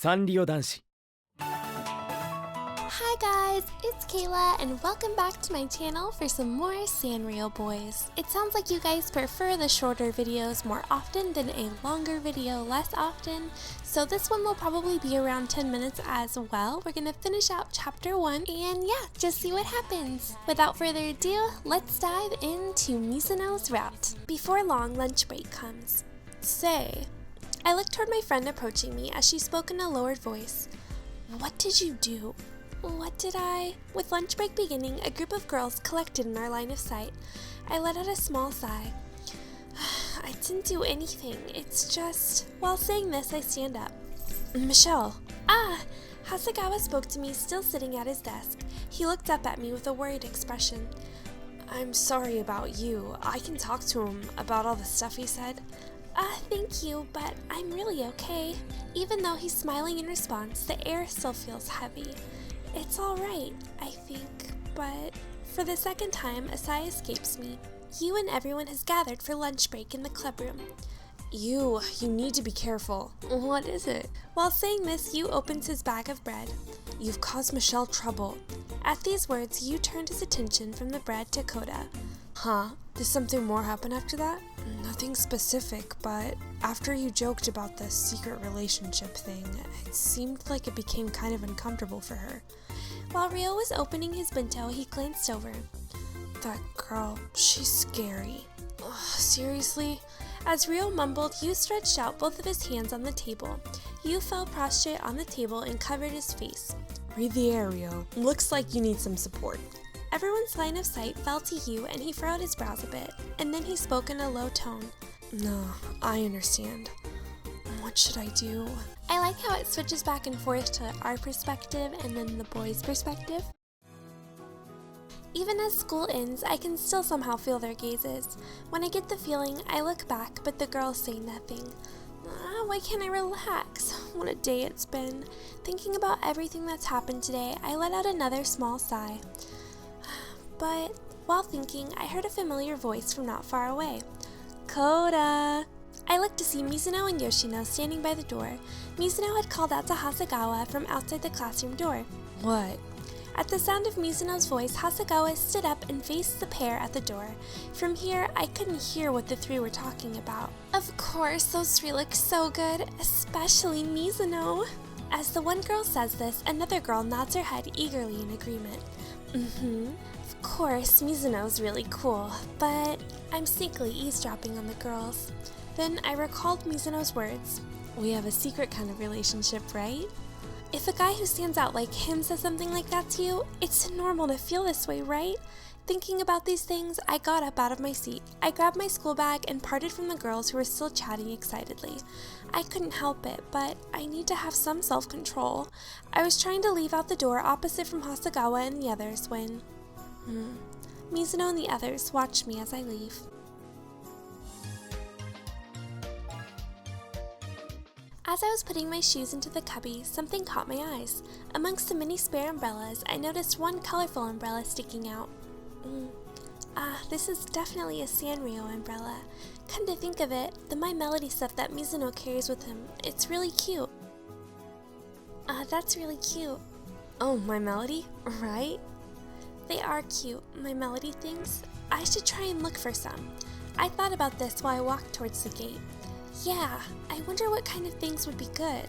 サンリオ男子。 Hi guys, it's Kayla and welcome back to my channel for some more Sanrio boys. It sounds like you guys prefer the shorter videos more often than a longer video less often, so this one will probably be around 10 minutes as well. We're gonna finish out chapter 1 and yeah, just see what happens. Without further ado, let's dive into Mizuno's route. Before long, lunch break comes. Say, I looked toward my friend approaching me as she spoke in a lowered voice. What did you do? What did I? With lunch break beginning, a group of girls collected in our line of sight. I let out a small sigh. I didn't do anything. It's just... While saying this, I stand up. Michelle. Hasegawa spoke to me, still sitting at his desk. He looked up at me with a worried expression. I'm sorry about you. I can talk to him about all the stuff he said. Thank you, but I'm really okay. Even though he's smiling in response, the air still feels heavy. It's alright, I think, but for the second time, a sigh escapes me. You and everyone has gathered for lunch break in the clubroom. You need to be careful. What is it? While saying this, Yu opens his bag of bread. You've caused Michelle trouble. At these words, Yu turned his attention from the bread to Koda. Huh? Did something more happen after that? Nothing specific, but after you joked about the secret relationship thing, it seemed like it became kind of uncomfortable for her. While Ryo was opening his bento, he glanced over. That girl, she's scary. Ugh, seriously? As Ryo mumbled, Yu stretched out both of his hands on the table. Yu fell prostrate on the table and covered his face. Breathe the air, Ryo. Looks like you need some support. Everyone's line of sight fell to Yu and he furrowed his brows a bit, and then he spoke in a low tone. No, I understand. What should I do? I like how it switches back and forth to our perspective and then the boys' perspective. Even as school ends, I can still somehow feel their gazes. When I get the feeling, I look back, but the girls say nothing. Why can't I relax? What a day it's been. Thinking about everything that's happened today, I let out another small sigh. But while thinking, I heard a familiar voice from not far away. Koda! I looked to see Mizuno and Yoshino standing by the door. Mizuno had called out to Hasegawa from outside the classroom door. What? At the sound of Mizuno's voice, Hasegawa stood up and faced the pair at the door. From here, I couldn't hear what the three were talking about. Of course, those three look so good, especially Mizuno. As the one girl says this, another girl nods her head eagerly in agreement. Of course, Mizuno's really cool, but I'm sneakily eavesdropping on the girls. Then I recalled Mizuno's words. We have a secret kind of relationship, right? If a guy who stands out like him says something like that to you, it's normal to feel this way, right? Thinking about these things, I got up out of my seat. I grabbed my school bag and parted from the girls who were still chatting excitedly. I couldn't help it, but I need to have some self-control. I was trying to leave out the door opposite from Hasegawa and the others when... Mizuno and the others watched me as I leave. As I was putting my shoes into the cubby, something caught my eyes. Amongst the many spare umbrellas, I noticed one colorful umbrella sticking out. This is definitely a Sanrio umbrella. Come to think of it, the My Melody stuff that Mizuno carries with him, it's really cute. That's really cute. Oh, My Melody? Right? They are cute, My Melody things. I should try and look for some. I thought about this while I walked towards the gate. Yeah, I wonder what kind of things would be good.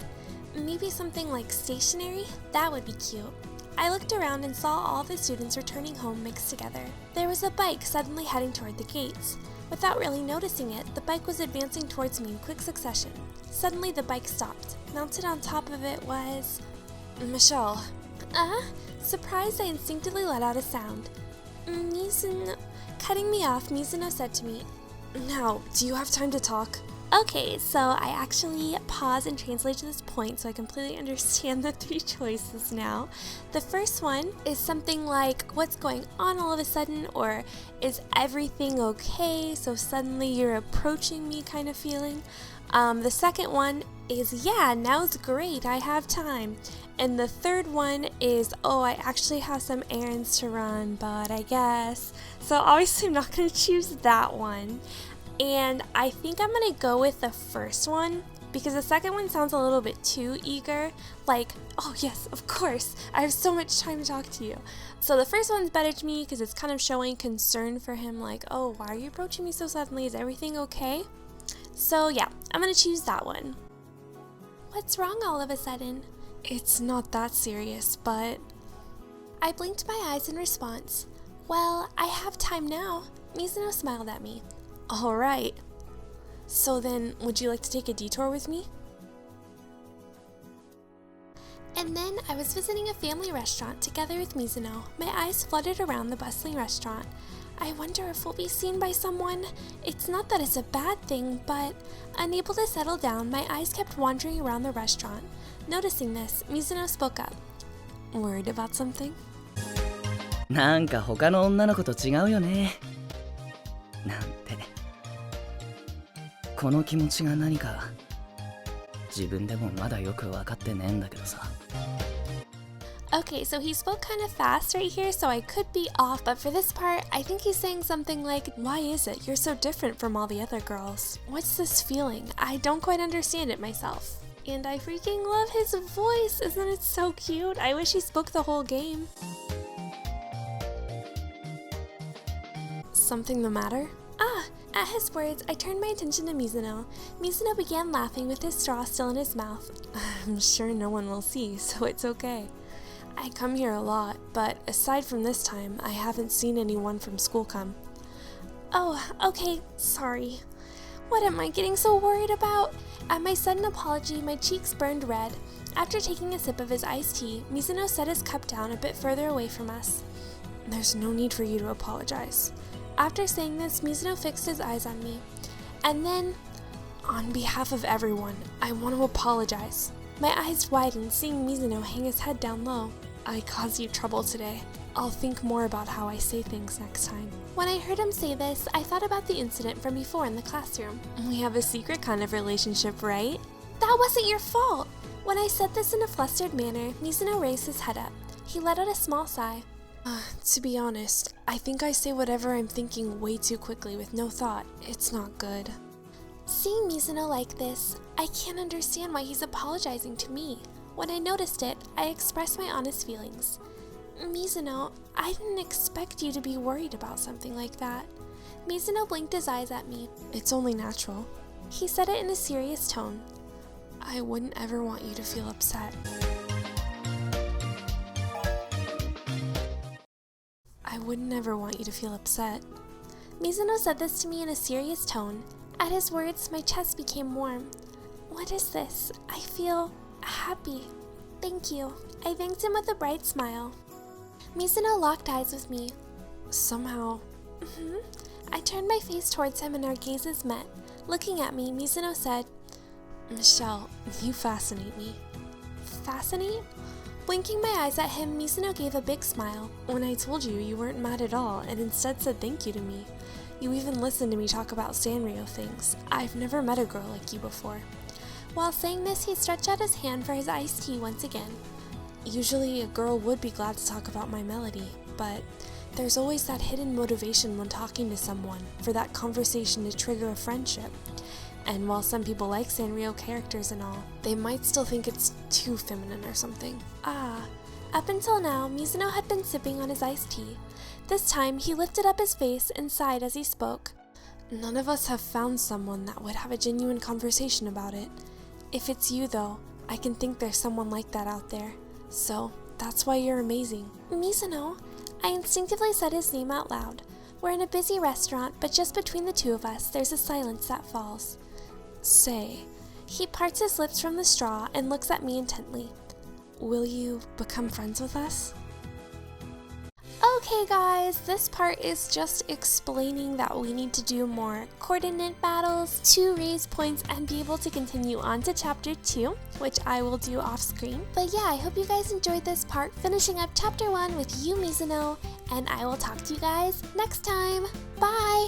Maybe something like stationery? That would be cute. I looked around and saw all the students returning home mixed together. There was a bike suddenly heading toward the gates. Without really noticing it, the bike was advancing towards me in quick succession. Suddenly the bike stopped. Mounted on top of it was... Michelle. Surprised, I instinctively let out a sound. Mizuno... Cutting me off, Mizuno said to me, Now, do you have time to talk? Okay, so I actually paused and translated this point so I completely understand the three choices now. The first one is something like, what's going on all of a sudden, or is everything okay, so suddenly you're approaching me kind of feeling. The second one is, yeah, now's great, I have time. And the third one is, oh, I actually have some errands to run, but I guess. So obviously I'm not going to choose that one. And I think I'm going to go with the first one. because the second one sounds a little bit too eager, like, oh yes, of course, I have so much time to talk to you. So the first one's better to me because it's kind of showing concern for him, like, oh, why are you approaching me so suddenly? Is everything okay? So yeah, I'm gonna choose that one. What's wrong all of a sudden? It's not that serious, but... I blinked my eyes in response. Well, I have time now. Mizuno smiled at me. All right. So then, would you like to take a detour with me? And then I was visiting a family restaurant together with Mizuno. My eyes fluttered around the bustling restaurant. I wonder if we'll be seen by someone. It's not that it's a bad thing, but unable to settle down, my eyes kept wandering around the restaurant. Noticing this, Mizuno spoke up. Worried about something? なんか他の女の子と違うよね。なんて。この気持ちが何か自分でもまだよく分かってねえんだけどさ。Okay, so he spoke kind of fast right here, so I could be off, but for this part, I think he's saying something like, why is it you're so different from all the other girls? What's this feeling? I don't quite understand it myself. And I freaking love his voice, isn't it so cute? I wish he spoke the whole game. Something the matter? Ah! At his words, I turned my attention to Mizuno. Mizuno began laughing with his straw still in his mouth. I'm sure no one will see, so it's okay. I come here a lot, but aside from this time, I haven't seen anyone from school come. Oh, okay, sorry. What am I getting so worried about? At my sudden apology, my cheeks burned red. After taking a sip of his iced tea, Mizuno set his cup down a bit further away from us. There's no need for you to apologize. After saying this, Mizuno fixed his eyes on me. And then, on behalf of everyone, I want to apologize. My eyes widened, seeing Mizuno hang his head down low. I caused you trouble today. I'll think more about how I say things next time. When I heard him say this, I thought about the incident from before in the classroom. We have a secret kind of relationship, right? That wasn't your fault! When I said this in a flustered manner, Mizuno raised his head up. He let out a small sigh. To be honest, I think I say whatever I'm thinking way too quickly with no thought. It's not good. Seeing Mizuno like this, I can't understand why he's apologizing to me. When I noticed it, I expressed my honest feelings. Mizuno, I didn't expect you to be worried about something like that. Mizuno blinked his eyes at me. It's only natural. He said it in a serious tone. I wouldn't ever want you to feel upset. I would never want you to feel upset. Mizuno said this to me in a serious tone. At his words, my chest became warm. What is this? I feel happy. Thank you. I thanked him with a bright smile. Mizuno locked eyes with me. Somehow. I turned my face towards him and our gazes met. Looking at me, Mizuno said, Michelle, you fascinate me. Fascinate? Blinking my eyes at him, Mizuno gave a big smile. When I told you, you weren't mad at all and instead said thank you to me. You even listened to me talk about Sanrio things. I've never met a girl like you before. While saying this, he stretched out his hand for his iced tea once again. Usually, a girl would be glad to talk about my melody, but there's always that hidden motivation when talking to someone for that conversation to trigger a friendship. And while some people like Sanrio characters and all, they might still think it's too feminine or something. Up until now, Mizuno had been sipping on his iced tea. This time, he lifted up his face and sighed as he spoke. None of us have found someone that would have a genuine conversation about it. If it's you, though, I can think there's someone like that out there. So, that's why you're amazing. Mizuno? I instinctively said his name out loud. We're in a busy restaurant, but just between the two of us, there's a silence that falls. Say. He parts his lips from the straw and looks at me intently. Will you become friends with us? Okay guys, this part is just explaining that we need to do more coordinate battles to raise points and be able to continue on to chapter 2, which I will do off screen. But yeah, I hope you guys enjoyed this part, finishing up chapter 1 with Yu Mizuno, and I will talk to you guys next time. Bye!